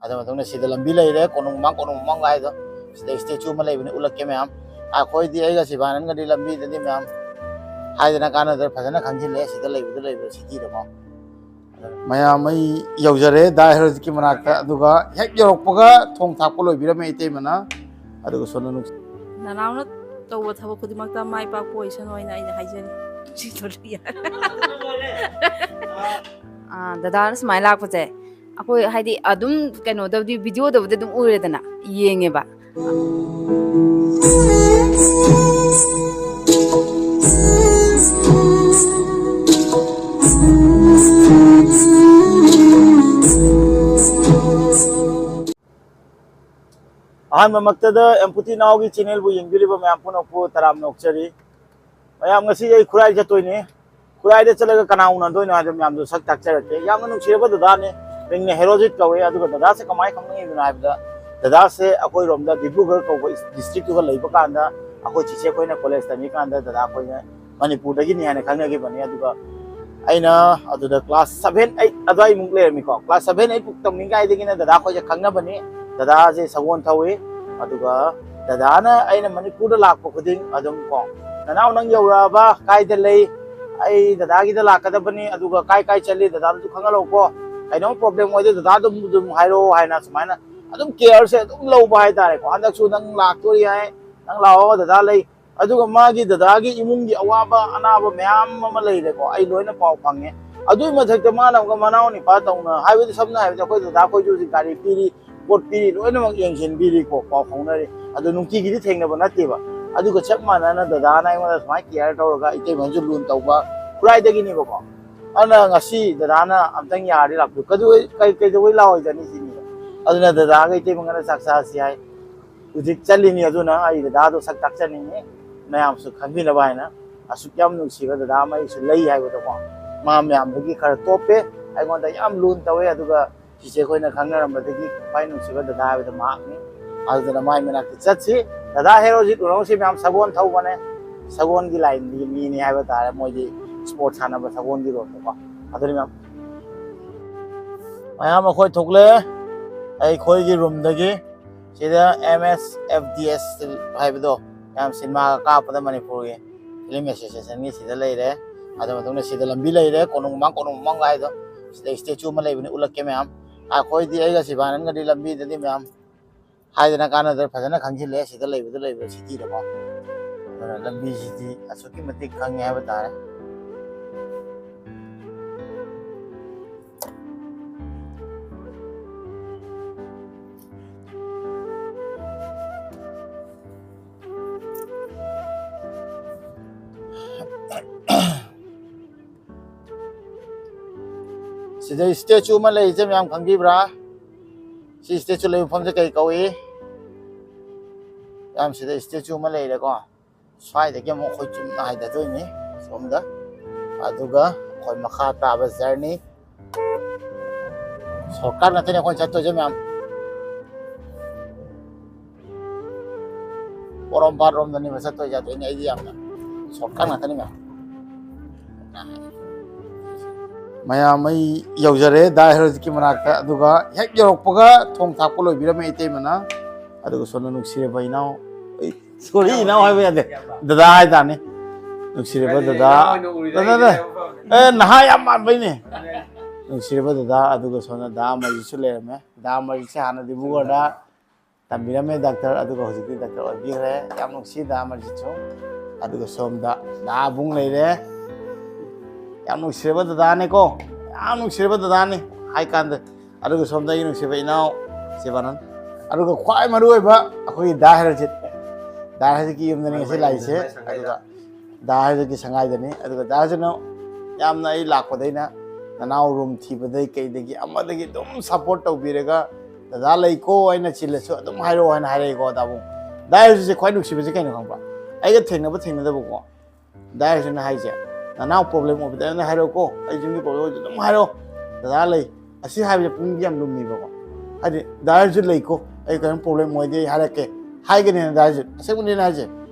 ꯑꯗꯨ ꯃꯇꯨꯡꯗ ꯁꯤꯗ ꯂꯝꯕꯤ ꯂꯩꯔꯦ ꯀꯣꯅꯨꯡꯃꯥꯡ ꯍꯥꯏꯗꯣ ꯁꯤꯗ ꯁ꯭ꯇꯦꯆꯨ ꯑꯃ ꯂꯩꯕꯅꯤ ꯎꯠꯂꯛꯀꯦ ꯃꯌꯥꯝ ꯑꯩꯈꯣꯏꯗꯤ ꯑꯩꯒ ꯁꯤꯕꯥꯅꯟꯒꯗꯤ ꯂꯝꯕꯤꯗꯗꯤ ꯃꯌꯥꯝ ꯍꯥꯏꯗꯅ ꯀꯥꯟꯅꯗ꯭ꯔꯦ ꯐꯖꯅ ꯈꯪꯖꯤꯜꯂꯦ ꯁꯤꯗ ꯂꯩꯕ ꯁꯤꯇꯤꯗꯀꯣ ꯃꯌꯥꯝ ꯑꯩ ꯌꯧꯖꯔꯦ ꯗꯥ ꯍꯦꯔꯣꯖꯤꯠꯀꯤ ꯃꯅꯥꯛꯇ ꯑꯗꯨꯒ ꯍꯦꯛ ꯌꯧꯔꯛꯄꯒ ꯊꯣꯡ ꯊꯥꯛꯄ ꯂꯣꯏꯕꯤꯔꯝꯃꯦ ꯏꯇꯩꯃꯅ ꯑꯗꯨꯒ ꯁꯣꯝꯗ ꯅꯅꯥꯎꯅ ꯇꯧꯕ ꯊꯕꯛ ꯈꯨꯗꯤꯡꯃꯛꯇ ꯃꯥꯏ ꯄꯥꯛꯄ ꯑꯣꯏꯁꯅꯨ ꯍꯥꯏꯅ ꯑꯩꯅ ꯍꯥꯏꯖꯔꯤ ꯗꯗꯥꯅ ꯁꯨꯃꯥꯏꯅ ꯂꯥꯛꯄꯁꯦ ꯑꯩꯈꯣꯏ ꯍꯥꯏꯗꯤ ꯑꯗꯨꯝ ꯀꯩꯅꯣꯗꯕꯨꯗꯤ ꯚꯤꯗꯤꯑꯣꯗꯕꯨꯗꯤ ꯑꯗꯨꯝ ꯎꯔꯦꯗꯅ ꯌꯦꯡꯉꯦꯕ ꯑꯍꯥꯟꯕꯃꯛꯇꯗ ꯑꯦꯝꯄꯨꯇꯤ ꯅꯥꯎꯒꯤ ꯆꯦꯅꯦꯜꯕꯨ ꯌꯦꯡꯕꯤꯔꯤꯕ ꯃꯌꯥꯝ ꯄꯨꯝꯅꯃꯛꯄꯨ ꯇꯔꯥꯝꯅ ꯑꯣꯛꯆꯔꯤ ꯃꯌꯥꯝ ꯉꯁꯤ ꯑꯩ ꯈꯨꯔꯥꯏ ꯆꯠꯇꯣꯏꯅꯤ ꯈꯨꯔꯥꯏꯗ ꯆꯠꯂꯒ ꯀꯅꯥ ꯎꯅꯗꯣꯏꯅꯣ ꯍꯥꯏꯕ ꯃꯌꯥꯝꯗꯨ ꯁꯛ ꯇꯥꯛꯆꯔꯛꯀꯦ ꯌꯥꯝꯅ ꯅꯨꯡꯁꯤꯔꯕ ꯗꯗꯥꯅꯤ ꯃꯤꯡꯅ ꯍꯦꯔꯣꯖꯤꯠ ꯀꯧꯋꯦ ꯑꯗꯨꯒ ꯗꯗꯥꯁꯦ ꯀꯃꯥꯏꯅ ꯈꯪꯅꯤꯡꯉꯤꯕꯅꯣ ꯍꯥꯏꯕꯗ ꯗꯗꯥꯁꯦ ꯑꯩꯈꯣꯏꯔꯣꯝꯗ ꯗꯤꯕ꯭ꯔꯨꯒꯔ ꯀꯧꯕ ꯗꯤꯁꯇ꯭ꯔꯤꯛꯇꯨꯒ ꯂꯩꯕ ꯀꯥꯟꯗ ꯑꯩꯈꯣꯏ ꯆꯤꯆꯦ ꯑꯩꯈꯣꯏꯅ ꯀꯣꯂꯦꯖ ꯇꯝꯃꯤꯀꯥꯟꯗ ꯗꯗꯥ ꯑꯩꯈꯣꯏꯅ ꯃꯅꯤꯄꯨꯔꯗꯒꯤꯅꯤ ꯍꯥꯏꯅ ꯈꯪꯅꯈꯤꯕꯅꯤ ꯑꯗꯨꯒ ꯑꯩꯅ ꯑꯗꯨꯗ ꯀ꯭ꯂꯥꯁ 7, 8 ꯑꯗꯨꯋꯥꯏꯃꯨꯛ ꯂꯩꯔꯝꯃꯤꯀꯣ ꯀ꯭ꯂꯥꯁ 7, 8 ꯐꯥꯎ ꯇꯝꯃꯤꯉꯩꯗꯒꯤꯅ ꯗꯗꯥ ꯑꯩꯈꯣꯏꯁꯦ ꯈꯪꯅꯕꯅꯤ ꯗꯗꯥꯁꯦ ꯁꯒꯣꯜ ꯊꯧꯏ ꯑꯗꯨꯒ ꯗꯗꯥꯅ ꯑꯩꯅ ꯃꯅꯤꯄꯨꯔꯗ ꯂꯥꯛꯄ ꯈꯨꯗꯤꯡ ꯑꯗꯨꯝ ꯀꯣ ꯅꯅꯥꯎ ꯅꯪ ꯌꯧꯔꯛꯑꯕ ꯀꯥꯏꯗ ꯂꯩ ꯑꯩ ꯗꯗꯥꯒꯤꯗ ꯂꯥꯛꯀꯗꯕꯅꯤ ꯑꯗꯨꯒ ꯀꯥꯏ ꯆꯠꯂꯤ ꯗꯗꯥꯗꯁꯨ ꯈꯪꯍꯜꯂꯛꯎꯀꯣ ꯀꯩꯅꯣꯝ ꯄ꯭ꯔꯣꯕ꯭ꯂꯦꯝ ꯑꯣꯏꯗꯦ ꯗꯗꯥ ꯑꯗꯨꯝ ꯍꯥꯏꯔꯛꯑꯣ ꯍꯥꯏꯅ ꯁꯨꯃꯥꯏꯅ ꯑꯗꯨꯝ ꯀꯦꯌꯔꯁꯦ ꯑꯗꯨꯝ ꯂꯧꯕ ꯍꯥꯏꯇꯥꯔꯦꯀꯣ ꯍꯟꯗꯛꯁꯨ ꯅꯪ ꯂꯥꯛꯇꯣꯔꯤ ꯍꯥꯏ ꯅꯪ ꯂꯥꯛꯑꯣ ꯗꯗꯥ ꯂꯩ ꯑꯗꯨꯒ ꯃꯥꯒꯤ ꯗꯗꯥꯒꯤ ꯏꯃꯨꯡꯒꯤ ꯑꯋꯥꯕ ꯑꯅꯥꯕ ꯃꯌꯥꯝ ꯑꯃ ꯂꯩꯔꯦꯀꯣ ꯑꯩ ꯂꯣꯏꯅ ꯄꯥꯎ ꯐꯪꯉꯦ ꯑꯗꯨꯒꯤ ꯃꯊꯛꯇ ꯃꯥꯅ ꯑꯃꯨꯛ ꯃꯅꯥꯎ ꯅꯤꯄꯥ ꯇꯧꯅ ꯍꯥꯏꯕꯗꯤ ꯁꯝꯅ ꯍꯥꯏꯔꯕꯗ ꯑꯩꯈꯣꯏ ꯗꯗꯥ ꯑꯩꯈꯣꯏꯁꯨ ꯍꯧꯖꯤꯛ ꯒꯥꯔꯤ ꯄꯤꯔꯤ ꯄꯣꯠ ꯄꯤꯔꯤ ꯂꯣꯏꯅꯃꯛ ꯌꯦꯡꯁꯤꯟꯕꯤꯔꯤꯀꯣ ꯄꯥꯎ ꯐꯥꯎꯅꯔꯤ ꯑꯗꯨ ꯅꯨꯡꯇꯤꯒꯤꯗꯤ ꯊꯦꯡꯅꯕ ꯅꯠꯇꯦꯕ ꯑꯗꯨꯒ ꯆꯞ ꯃꯥꯟꯅꯅ ꯗꯗꯥꯅ ꯑꯩꯉꯣꯟꯗ ꯁꯨꯃꯥꯏꯅ ꯀꯦꯌꯔ ꯇꯧꯔꯒ ꯏꯇꯩꯃꯁꯨ ꯂꯨꯅ ꯇꯧꯕ ꯈꯨꯔꯥꯏꯗꯒꯤꯅꯦꯕꯀꯣ ꯑꯗꯨꯅ ꯉꯁꯤ ꯗꯗꯥꯅ ꯑꯝꯇꯪ ꯌꯥꯔꯗꯤ ꯂꯥꯛꯄꯤꯌꯨ ꯀꯩꯗꯧꯕꯩ ꯂꯥꯛꯑꯣꯏꯗꯅꯤ ꯁꯤꯅꯤ ꯑꯗꯨꯅ ꯗꯗꯥꯒ ꯏꯇꯩꯃꯒꯅ ꯆꯥꯛ ꯆꯥꯁꯤ ꯍꯥꯏ ꯍꯧꯖꯤꯛ ꯆꯠꯂꯤꯅꯤ ꯑꯗꯨꯅ ꯑꯩ ꯗꯗꯥꯗꯣ ꯁꯛ ꯇꯥꯛꯆꯅꯤꯡꯉꯤ ꯃꯌꯥꯝꯁꯨ ꯈꯪꯕꯤꯅꯕ ꯍꯥꯏꯅ ꯑꯁꯨꯛ ꯌꯥꯝ ꯅꯨꯡꯁꯤꯕ ꯗꯗꯥ ꯑꯃ ꯑꯩꯁꯨ ꯂꯩ ꯍꯥꯏꯕꯗꯣꯀꯣ ꯃꯥ ꯃꯌꯥꯝꯗꯒꯤ ꯈꯔ ꯇꯣꯞꯄꯦ ꯑꯩꯉꯣꯟꯗ ꯌꯥꯝ ꯂꯨꯅ ꯇꯧꯋꯦ ꯑꯗꯨꯒ ꯆꯤꯆꯦ ꯑꯩꯈꯣꯏꯅ ꯈꯪꯅꯔꯝꯕꯗꯒꯤ ꯈ꯭ꯋꯥꯏ ꯅꯨꯡꯁꯤꯕ ꯗꯗꯥ ꯍꯥꯏꯕꯗꯣ ꯃꯍꯥꯛꯅꯤ ꯑꯗꯨꯅ ꯃꯥꯏ ꯃꯅꯥꯛꯇ ꯆꯠꯁꯤ ꯗꯗꯥ ꯍꯦꯔꯣꯖꯤꯠ ꯎꯔꯧꯁꯤ ꯃꯌꯥꯝ ꯁꯒꯣꯜ ꯊꯧꯕꯅꯦ ꯁꯒꯣꯜꯒꯤ ꯂꯥꯏꯟꯒꯤ ꯃꯤꯅꯤ ꯍꯥꯏꯕ ꯇꯥꯔꯦ ꯃꯣꯏꯗꯤ ꯁ꯭ꯄꯣꯔꯠ ꯁꯥꯟꯅꯕ ꯁꯒꯣꯜꯒꯤ ꯔꯣꯝꯗꯀꯣ ꯑꯗꯨꯅꯤ ꯃꯌꯥꯝ ꯑꯩꯈꯣꯏ ꯊꯣꯛꯂꯛꯑꯦ ꯑꯩꯈꯣꯏꯒꯤ ꯔꯨꯝꯗꯒꯤ ꯁꯤꯗ MSFDS ꯍꯥꯏꯕꯗꯣ ꯌꯥꯝ ꯁꯤꯅꯦꯃꯥꯒ ꯀꯥꯞꯄꯗ ꯃꯅꯤꯄꯨꯔꯒꯤ ꯐꯤꯂꯝ ꯑꯦꯁꯣꯁꯤꯌꯦꯁꯟꯒꯤ ꯁꯤꯗ ꯂꯩꯔꯦ ꯑꯗꯨ ꯃꯇꯨꯡꯗ ꯁꯤꯗ ꯂꯝꯕꯤ ꯂꯩꯔꯦ ꯀꯣꯅꯨꯡꯃꯥꯡ ꯍꯥꯏꯗꯣ ꯁꯤꯗ ꯁ꯭ꯇꯦꯆꯨ ꯑꯃ ꯂꯩꯕꯅꯤ ꯎꯠꯂꯛꯀꯦ ꯃꯌꯥꯝ ꯑꯩꯈꯣꯏꯗꯤ ꯑꯩꯒ ꯁꯤꯕꯥꯅꯟꯒꯗꯤ ꯂꯝꯕꯤꯗꯗꯤ ꯃꯌꯥꯝ ꯍꯥꯏꯗꯅ ꯀꯥꯟꯅꯗ꯭ꯔꯦ ꯐꯖꯅ ꯈꯪꯖꯤꯜꯂꯦ ꯁꯤꯗ ꯂꯩꯕ ꯁꯤꯇꯤꯗꯀꯣ ꯑꯗꯨꯅ ꯂꯝꯕꯤꯁꯤꯗꯤ ꯑꯁꯨꯛꯀꯤ ꯃꯇꯤꯛ ꯈꯪꯉꯦ ꯍꯥꯏꯕ ꯇꯥꯔꯦ sida statue ma lei je myam khangbi bra si statue lei phom je kai kawi yam sida statue ma lei re ko swai de ke mo khoi chum na hai da doi ni somda aduga khoi makha ta ba journey so kar na tene khoi chatto je myam porom par rom dani ba chatto ja doi ni ai yam na so kar na tene myam ꯃꯌꯥꯝ ꯑꯩ ꯌꯧꯖꯔꯦ ꯗꯥ ꯍꯦꯔꯣꯖꯤꯠꯀꯤ ꯃꯅꯥꯛꯇ ꯑꯗꯨꯒ ꯍꯦꯛ ꯌꯧꯔꯛꯄꯒ ꯊꯣꯡ ꯊꯥꯛꯄ ꯂꯣꯏꯕꯤꯔꯝꯃꯦ ꯏꯇꯩꯃꯅ ꯑꯗꯨꯒ ꯁꯣꯝꯗ ꯅꯨꯡꯁꯤꯔꯕ ꯏꯅꯥꯎ ꯁꯣꯔꯤ ꯏꯅꯥꯎ ꯍꯥꯏꯕ ꯌꯥꯗꯦ ꯗꯗꯥ ꯍꯥꯏꯇꯥꯔꯦ ꯅꯨꯡꯁꯤꯔꯕ ꯗꯗꯥ ꯅꯍꯥ ꯌꯥꯝ ꯃꯥꯟꯕꯩꯅꯦ ꯅꯨꯡꯁꯤꯔꯕ ꯗꯗꯥ ꯑꯗꯨꯒ ꯁꯣꯝꯗ ꯗꯥ ꯑꯃꯔꯖꯤꯠꯁꯨ ꯂꯩꯔꯝꯃꯦ ꯗꯥ ꯑꯃꯔꯖꯤꯠꯁꯦ ꯍꯥꯟꯅ ꯗꯤꯕ꯭ꯔꯨꯒꯔꯗ ꯇꯝꯕꯤꯔꯝꯃꯦ ꯗꯥꯛꯇꯔ ꯑꯗꯨꯒ ꯍꯧꯖꯤꯛꯇꯤ ꯗꯥꯛꯇꯔ ꯑꯣꯏꯕꯤꯈ꯭ꯔꯦ ꯌꯥꯝ ꯅꯨꯡꯁꯤ ꯗꯥ ꯑꯃꯔꯖꯤꯠꯁꯨ ꯑꯗꯨꯒ ꯁꯣꯝꯗ ꯗꯥ ꯑꯕꯨꯡ ꯂꯩꯔꯦ ꯌꯥꯝ ꯅꯨꯡꯁꯤꯔꯕ ꯗꯗꯥꯅꯦꯀꯣ ꯌꯥꯝ ꯅꯨꯡꯁꯤꯔꯕ ꯗꯗꯥꯅꯤ ꯍꯥꯏ ꯀꯥꯟꯗ ꯑꯗꯨꯒ ꯁꯣꯝꯗ ꯑꯩ ꯅꯨꯡꯁꯤꯕ ꯏꯅꯥꯎ ꯁꯤꯕꯥꯅꯟ ꯑꯗꯨꯒ ꯈ꯭ꯋꯥꯏ ꯃꯔꯨꯑꯣꯏꯕ ꯑꯩꯈꯣꯏꯒꯤ ꯗꯥ ꯍꯦꯔꯣꯖꯤꯠꯀꯤ ꯌꯨꯝꯗꯅꯤ ꯉꯁꯤ ꯂꯥꯛꯏꯁꯦ ꯑꯗꯨꯒ ꯗꯥ ꯍꯦꯔꯣꯖꯤꯠꯀꯤ ꯁꯉꯥꯏꯗꯅꯤ ꯑꯗꯨꯒ ꯗꯥ ꯍꯦꯔꯣꯖꯤꯠꯅ ꯌꯥꯝꯅ ꯑꯩ ꯂꯥꯛꯄꯗꯩꯅ ꯅꯅꯥꯎ ꯔꯨꯝ ꯊꯤꯕꯗꯩ ꯀꯩꯗꯒꯤ ꯑꯃꯗꯒꯤ ꯑꯗꯨꯝ ꯁꯞꯄꯣꯔꯠ ꯇꯧꯕꯤꯔꯒ ꯗꯗꯥ ꯂꯩꯀꯣ ꯑꯩꯅ ꯆꯤꯜꯂꯁꯨ ꯑꯗꯨꯝ ꯍꯥꯏꯔꯛꯑꯣ ꯍꯥꯏꯅ ꯍꯥꯏꯔꯛꯏꯀꯣ ꯗꯥꯕꯨꯡ ꯗꯥ ꯍꯦꯔꯣꯖꯤꯠꯁꯦ ꯈ꯭ꯋꯥꯏ ꯅꯨꯡꯁꯤꯕꯁꯦ ꯀꯩꯅꯣ ꯈꯪꯕ꯭ꯔꯥ ꯑꯩꯒ ꯊꯦꯡꯅꯗꯕꯀꯣ ꯗꯥ ꯍꯦꯔꯣꯖꯤꯠꯅ ꯍꯥꯏꯁꯦ ꯅꯅꯥꯎ ꯄ꯭ꯔꯣꯕ꯭ꯂꯦꯝ ꯑꯣꯏꯕꯗ ꯑꯩꯅ ꯍꯥꯏꯔꯛꯑꯣꯀꯣ ꯑꯩ ꯌꯨꯝꯒꯤ ꯄ꯭ꯔꯣꯕ꯭ꯂꯦꯝ ꯑꯣꯏꯕꯗ ꯑꯗꯨꯝ ꯍꯥꯏꯔꯛꯑꯣ ꯗꯗꯥ ꯂꯩ ꯑꯁꯤ ꯍꯥꯏꯕꯁꯦ ꯄꯨꯡꯗꯤ ꯌꯥꯝ ꯂꯨꯝꯃꯤꯕꯀꯣ ꯍꯥꯏꯗꯤ ꯗꯥ ꯍꯦꯔꯣꯖꯤꯠ ꯂꯩꯀꯣ ꯑꯩ ꯀꯔꯤꯝ ꯄ꯭ꯔꯣꯕ꯭ꯂꯦꯝ ꯑꯣꯏꯗꯦ ꯍꯥꯏꯔꯛꯀꯦ ꯍꯥꯏꯒꯅꯤꯅ ꯗꯥ ꯍꯦꯔꯣꯖꯤꯠ ꯑꯁꯦꯡꯕꯅꯤꯅ ꯍꯥꯏꯁꯦ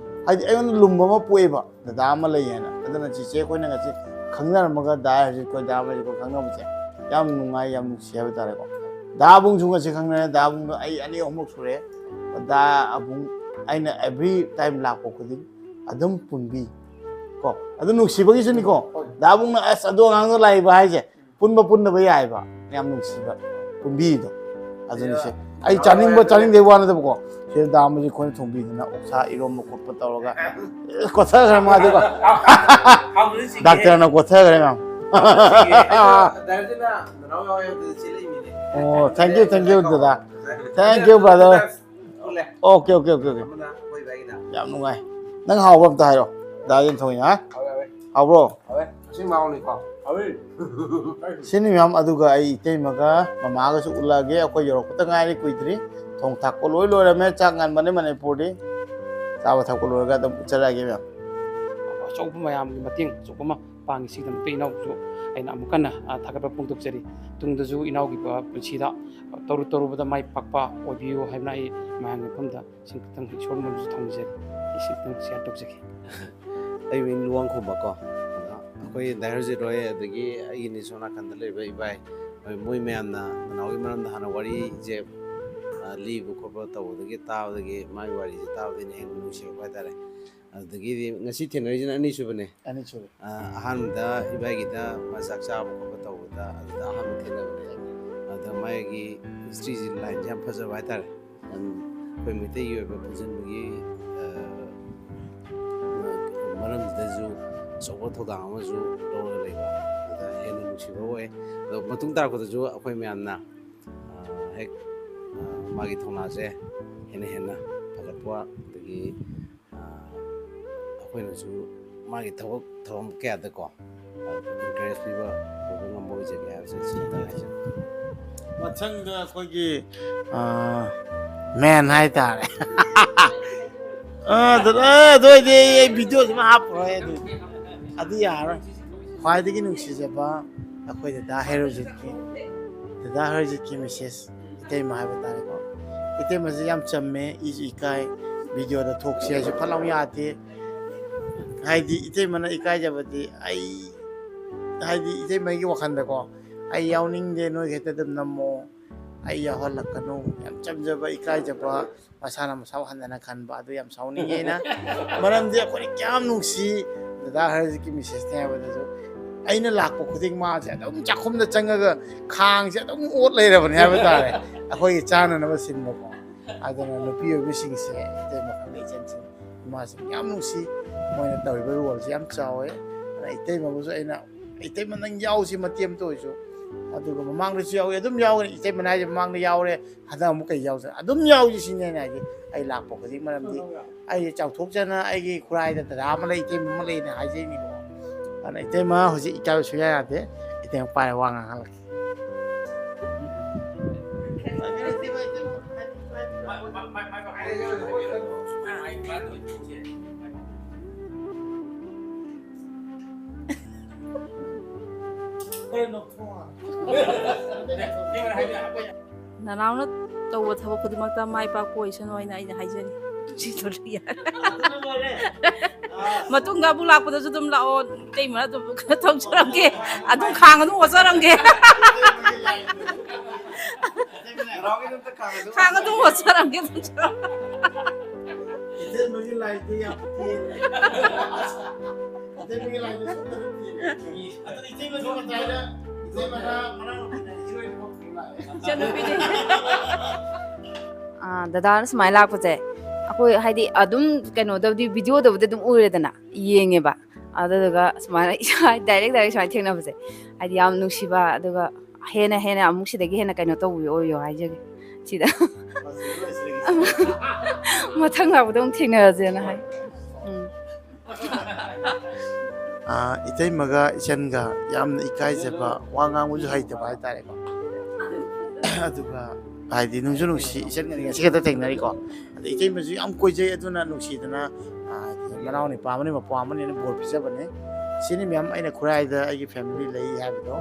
ꯍꯥꯏꯗꯤ ꯑꯩꯉꯣꯟꯗ ꯂꯨꯝꯕ ꯑꯃ ꯄꯣꯛꯑꯦꯕ ꯗꯗꯥ ꯑꯃ ꯂꯩ ꯍꯥꯏꯅ ꯑꯗꯨꯅ ꯆꯤꯆꯦ ꯑꯩꯈꯣꯏꯅ ꯉꯁꯤ ꯈꯪꯅꯔꯝꯃꯒ ꯗꯥ ꯍꯦꯔꯣꯖꯤꯠ ꯗꯥ ꯑꯃꯔꯖꯤꯠ ꯈꯪꯅꯕꯁꯦ ꯌꯥꯝ ꯅꯨꯡꯉꯥꯏ ꯌꯥꯝ ꯅꯨꯡꯁꯤ ꯍꯥꯏꯕ ꯇꯥꯔꯦꯀꯣ 다봉 중간에 강내 다봉도 아이 아니 어묵 소래 다봉 아이나 every time 라고 거든 아덤 분비 거 아도 누시버기스니고 다봉나 아스 아도 강도 라이바 하이제 분바 야이바 ям 누시바 분비도 아저니세 아이 짜닝데 와는데 보고 제 다음에 거기 통비나 옥사 이런 뭐 곱고 떠러가 고사 그러면 아주 닥터나 고사 그러면 Oh, thank you, Dada. Thank you, brother. Okay. Dạ đúng rồi. Nâng hào bầm tài rồi. Đại dân thôi nhá. Hào bro. Sini ma'am aduga ay itay maga mamaga su ulage ako yorok ta ngai kuidri thong thak ko loi ra me changan mane podi sawa thak ko loi ga dam chara ge ma'am. Chok mayam mating chok ma pang si dam pe nau chu aina amukana thakapa pungtuk cheri tungda ju inau gi pa puchida toru bada mai pakpa obiu haimna I mahang phamda singtang chor mon ju thong je isi tang sia tok je ai win luang khu ba ko akoi dair je roe adagi ai ni sona kan dale bai bai moi mem na nawi maram da hana wari je li bu ko ba taw dagi taw dagi mai wari je taw din hen nu se ba tare adagi ngasi thenerjin ani su bane Ani chore. ahan da ibai gi da masak cha bu ko ba taw da da han thena bane da mai gi history ji line jam phaja ba tare koi mi te yu ba pujin gi maram da ju sobo thodang ma ju lo le ba da hen nu si ba we da matung tar ko da ju akoi me amna hek magi thona je hen na phagat wa dagi akoi na ju magi thawam kya da ko encourage pi ba ko ngam bo je ga se si da ha 마찬가 거기 맨 하이다. 너 이제 비디오 좀 하고 해. 아디 알아. 과이되게 누시자봐. 아코이 다 헤로지키 메시지. 이때 뭐 하고 다니고. 이때 뭐지 얌 짬매 이까이 비디오도 톡시해서 팔랑이한테 하이디 이때 뭐나 이까이 잡았지. 아이 하이디 이때 뭐기 wak한다고. ai yawning de no gete dum namo ai ya hol kanu yam chamjaba ikai jaba masana masaw handana khan ba do yam sawning ena maram de ko kyam nungsi da har ki message ne ba do aina lakpo khuding ma ja dum chakhum da changaga khang ja dum ot lei ra bani ha ba tare akoi chana na ba sin ba ko adana no piyo bising se de ma khang nei chen chen ma sin yam nungsi moina doi ba rol yam chawe ai te ma bu so aina ai te man nang yaw si matiem to so aduga mamangda yaw adum yaw ite manai mamangda yaw re hada amu kai yaw adum yaw ji sine na ji ai lakpo khadi maram di ai chaw thok jana ai gi khurai da da ma le ite ma le na hai ji ni ko ana ite ma hoji ikaw suya ya de ite pa wa nga hal 나나오나 또 타고 그디막다 마이 받고 있어는 와이나 이제 하이제니 지돌이야 마뚱가 불락보다 좀 라오 때문에 좀 통처럼 게 아동 강은 오서런 게 강은 오서런 게 통처럼 ite magi lai te ya ite magi lai te atau ite magi mataya ite mana 저는 Dada smile lakpase akoi haidi adum kano dabdi video dabdi dum uredana yenge ba adaga smile direct smile thengna base haidi yam nungsiba aduga hena amuksi dagi hena kano to yo haijege sida mathang labdong thengna jena hai ite maga ichenga yamna ikai jeba wangang uju haite ba tare ko aduga haidi nungju nungsi ichenga ni sigata tengnari ko ite maji am koije aduna nungsi dana manau ni pamani ma pamani ni bor pisa bane sini myam aina khurai da ai family lei habdo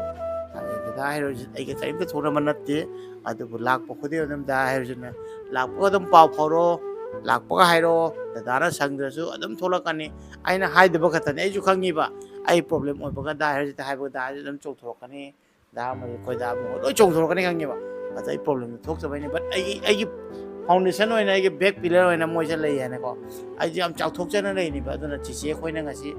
da hero ai ke time thora manatte adu lak pokhode odam da hero jna lak podam paw phoro lak pa hairo da dara sangdrasu adum thola kani aina haide ba khatani ai ju khangi ba ai problem oi ba da hero ta haibo da adum chok thorokani da ma koi da mo loi chok thorokani khangi ba ꯑꯗ ꯑꯩ ꯄ꯭ꯔꯣꯕ꯭ꯂꯦꯝꯗꯣ ꯊꯣꯛꯆꯕꯩꯅꯤ but ꯑꯩꯒꯤ foundation ꯑꯣꯏꯅ ꯑꯩꯒꯤ bag pillar ꯑꯣꯏꯅ ꯃꯣꯏꯁꯦ ꯂꯩ ꯍꯥꯏꯅꯀꯣ ꯑꯩꯁꯦ ꯌꯥꯝ ꯆꯥꯎꯊꯣꯛꯆꯅ ꯂꯩꯅꯤꯕ ꯑꯗꯨꯅ ꯆꯤꯆꯦ ꯑꯩꯈꯣꯏꯅ ꯉꯁꯤ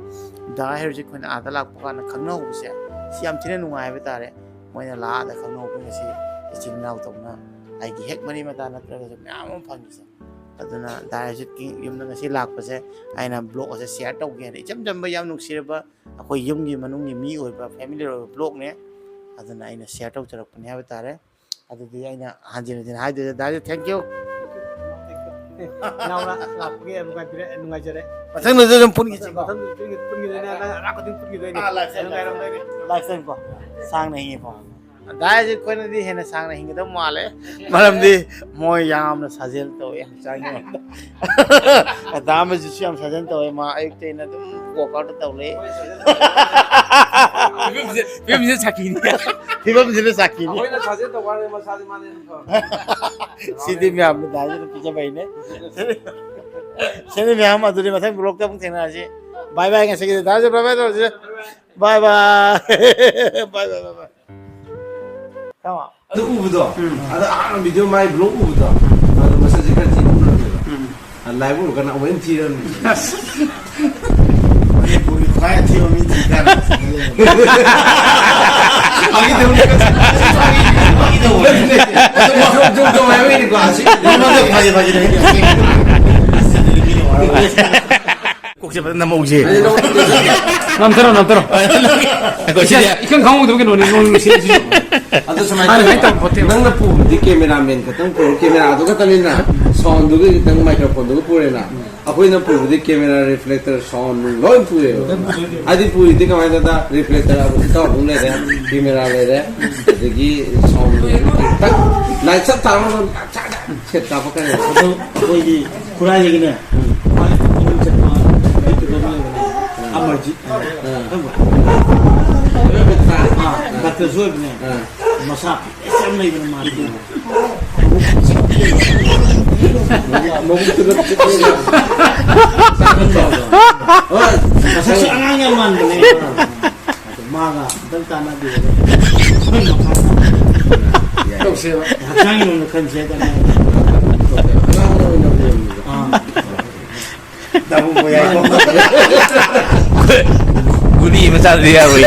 ꯗꯥ ꯍꯦꯔꯣꯖꯤꯠ ꯑꯩꯈꯣꯏꯅ ꯑꯥꯗ ꯂꯥꯛꯄ ꯀꯥꯟꯗ ꯈꯪꯅꯍꯧꯕꯁꯦ ꯁꯤ ꯌꯥꯝ ꯊꯤꯅ ꯅꯨꯡꯉꯥꯏ ꯍꯥꯏꯕ ꯇꯥꯔꯦ ꯃꯣꯏꯅ ꯂꯥꯛꯑꯗ ꯈꯪꯅꯍꯧꯕ ꯉꯁꯤ ꯏꯆꯤꯟ ꯏꯅꯥꯎ ꯇꯧꯅ ꯑꯩꯒꯤ ꯍꯦꯛ ꯃꯔꯤ ꯃꯇꯥ ꯅꯠꯇ꯭ꯔꯒꯁꯨ ꯃꯌꯥꯝ ꯑꯃ ꯐꯪꯉꯤꯁꯦ ꯑꯗꯨꯅ ꯗꯥ ꯍꯦꯔꯣꯖꯤꯠꯀꯤ ꯌꯨꯝꯗ ꯉꯁꯤ ꯂꯥꯛꯄꯁꯦ ꯑꯩꯅ ꯕ꯭ꯂꯣꯛ ꯑꯁꯦ ꯁꯤꯌꯔ ꯇꯧꯒꯦ ꯍꯥꯏꯅ ꯏꯆꯝ ꯆꯝꯕ ꯌꯥꯝ ꯅꯨꯡꯁꯤꯔꯕ ꯑꯩꯈꯣꯏ ꯌꯨꯝꯒꯤ ꯃꯅꯨꯡꯒꯤ ꯃꯤ ꯑꯣꯏꯕ ꯐꯦꯃꯤꯂꯤ ꯑꯣꯏꯕ ꯕ꯭ꯂꯣꯛꯅꯦ ꯑꯗꯨꯅ ꯑꯩꯅ ꯁꯤꯌꯔ ꯇꯧꯖꯔꯛꯄꯅꯦ ꯍꯥꯏꯕ ꯇꯥꯔꯦ ꯑꯗꯨꯗꯤ ꯑꯩꯅ ꯍꯟꯖꯤꯟ ꯍꯟꯖꯤꯟ ꯍꯥꯏꯗꯣꯏꯁꯦ ꯗꯥ ꯍꯦꯔꯣꯖꯤꯠ ꯊꯦꯡꯛ ꯌꯨ ꯅꯥꯎꯅ ꯂꯥꯛꯄꯒꯤ ꯌꯥꯝ ꯅꯨꯡꯉꯥꯏꯖꯔꯦ ꯃꯊꯪꯗꯁꯨ ꯑꯗꯨꯝ ꯄꯨꯟꯈꯤꯁꯤꯀꯣ ꯄꯨꯟꯈꯤꯗꯣꯏꯅꯦ ꯑꯔꯥꯞ ꯈꯨꯗꯤꯡ ꯄꯨꯟꯈꯤꯗꯣꯏꯅꯦ ꯂꯥꯏꯐꯇꯥꯏꯝꯀꯣ ꯁꯥꯡꯅ ꯍꯤꯡꯉꯤꯀꯣ ꯗꯥ ꯍꯦꯔꯣꯖꯤꯠ ꯑꯩꯈꯣꯏꯅꯗꯤ ꯍꯦꯟꯅ ꯁꯥꯡꯅ ꯍꯤꯡꯒꯗꯕ ꯃꯥꯜꯂꯦ ꯃꯔꯝꯗꯤ ꯃꯣꯏ ꯌꯥꯝꯅ ꯁꯥꯖꯦꯜ ꯇꯧꯋꯦ ꯍꯛꯆꯥꯡꯒꯤ ꯑꯣꯏꯅ ꯗꯥ ꯑꯃꯁꯨ ꯌꯥꯝ ꯁꯥꯖꯦꯜ ꯇꯧꯋꯦ ꯃꯥ ꯑꯌꯨꯛꯇꯩꯅ ꯑꯗꯨꯝ ꯋꯥꯛꯑꯥꯎꯠ ꯇꯧ ꯂꯩ ꯐꯤꯕꯝꯁꯤꯗ ꯁꯥꯈꯤꯅꯤ ꯐꯤꯕꯝꯁꯤꯅ ꯁꯥꯈꯤꯅꯤ ꯑꯩꯈꯣꯏꯅ ꯁꯥꯖꯦꯜ ꯇꯧꯕ ꯃꯁꯥꯗꯤ ꯃꯥꯅ ꯁꯤꯗꯤ ꯃꯌꯥꯝꯅ ꯗꯥ ꯍꯦꯔꯣꯖꯤꯠꯅ ꯄꯤꯖꯕꯩꯅꯦ ꯁꯤꯗꯤ ꯃꯌꯥꯝ ꯑꯗꯨꯗꯤ ꯃꯊꯪ ꯕ꯭ꯂꯣꯛꯇ ꯑꯃꯨꯛ ꯊꯦꯡꯅꯔꯁꯤ ꯕꯥꯏ ꯕꯥꯏ ꯉꯁꯤꯒꯤꯗꯤ ꯗꯥ ꯍꯦꯔꯣꯖꯤꯠ ꯕꯥꯏ ꯕꯥꯏ ꯇꯧꯔꯁꯤ ꯕꯥꯏ ꯕꯥꯏ ꯕꯥꯏ ꯕꯥꯏ ꯕꯥꯏ ꯕꯥꯏ ꯀꯃ ꯑꯗꯨ ꯎꯕꯗꯣ ꯑꯗ ꯑꯍꯥꯟꯕ ꯚꯤꯗꯤꯑꯣ ꯃꯥꯏ ꯕ꯭ꯂꯣꯛ ꯎꯕꯗꯣ ꯑꯗꯣ ꯃꯁꯛꯁꯦ ꯈꯔ ꯊꯤꯕ ꯎꯔꯝꯃꯦꯕ ꯂꯥꯏቭ ꯎꯔꯀꯥꯟꯗ ꯑꯃꯨꯛ ꯍꯦꯟꯅ ꯊꯤꯔꯝꯃꯦ ꯃꯅꯤꯄꯨꯔꯒꯤ ꯈ꯭ꯋꯥꯏ ꯑꯊꯤꯕ ꯃꯤ ꯊꯤꯀꯥꯟ 꼭지 받은 나 먹지. 남들어 이건 강호도 노는 ꯑꯗꯣ ꯁꯨꯃꯥꯏꯅ ꯅꯪꯅ ꯄꯨꯕꯗꯤ ꯀꯦꯃꯦꯔꯥꯃꯦꯟ ꯈꯛꯇꯪ ꯄꯨꯔꯣ ꯀꯦꯃꯦꯔꯥꯗꯨ ꯈꯛꯇꯅꯤꯅ ꯁꯥꯎꯟꯗꯨꯒ ꯈꯤꯇꯪ ꯃꯥꯏꯀ꯭ꯔꯣꯐꯣꯟꯗꯨꯒ ꯄꯨꯔꯦꯅ ꯑꯩꯈꯣꯏꯅ ꯄꯨꯕꯗꯤ ꯀꯦꯃꯦꯔꯥ ꯔꯤꯐ꯭ꯂꯦꯛꯇꯔ ꯁꯥꯎꯟ ꯂꯣꯏ ꯄꯨꯔꯦꯕ ꯍꯥꯏꯗꯤ ꯄꯨꯔꯤꯗꯤ ꯀꯃꯥꯏꯅ ꯇꯧꯗ ꯔꯤꯐ꯭ꯂꯦꯛꯇꯔ ꯑꯗꯨꯝ ꯂꯩꯔꯦ ꯀꯦꯃꯦꯔꯥ ꯂꯩꯔꯦ ꯑꯗꯒꯤ ꯁꯥꯎꯟ ꯂꯥꯏꯠ ꯆꯞ ꯊꯥꯔꯒ ꯁꯦꯠ ꯀꯥꯞꯄꯛꯀꯅꯤ ꯑꯗꯣ ꯑꯩꯈꯣꯏꯒꯤ ꯈꯨꯔꯥꯏꯗꯒꯤꯅꯦ ꯑꯃꯔꯖꯤꯠ ꯗꯥꯛꯇꯔꯁꯨ ꯑꯣꯏꯕꯅꯦ ꯃꯁꯥ ꯌꯥꯝ ꯂꯩꯕꯅꯦ ꯃꯥꯗꯤ ꯃꯁꯛꯁꯨ ꯑꯉꯥꯡ ꯌꯥꯝ ꯃꯥꯟꯕꯅꯦ 마가 덜따나도 학장이 큰 세대네. 너무 뭐야 이거. 군이 이만 잘 돼야 우리.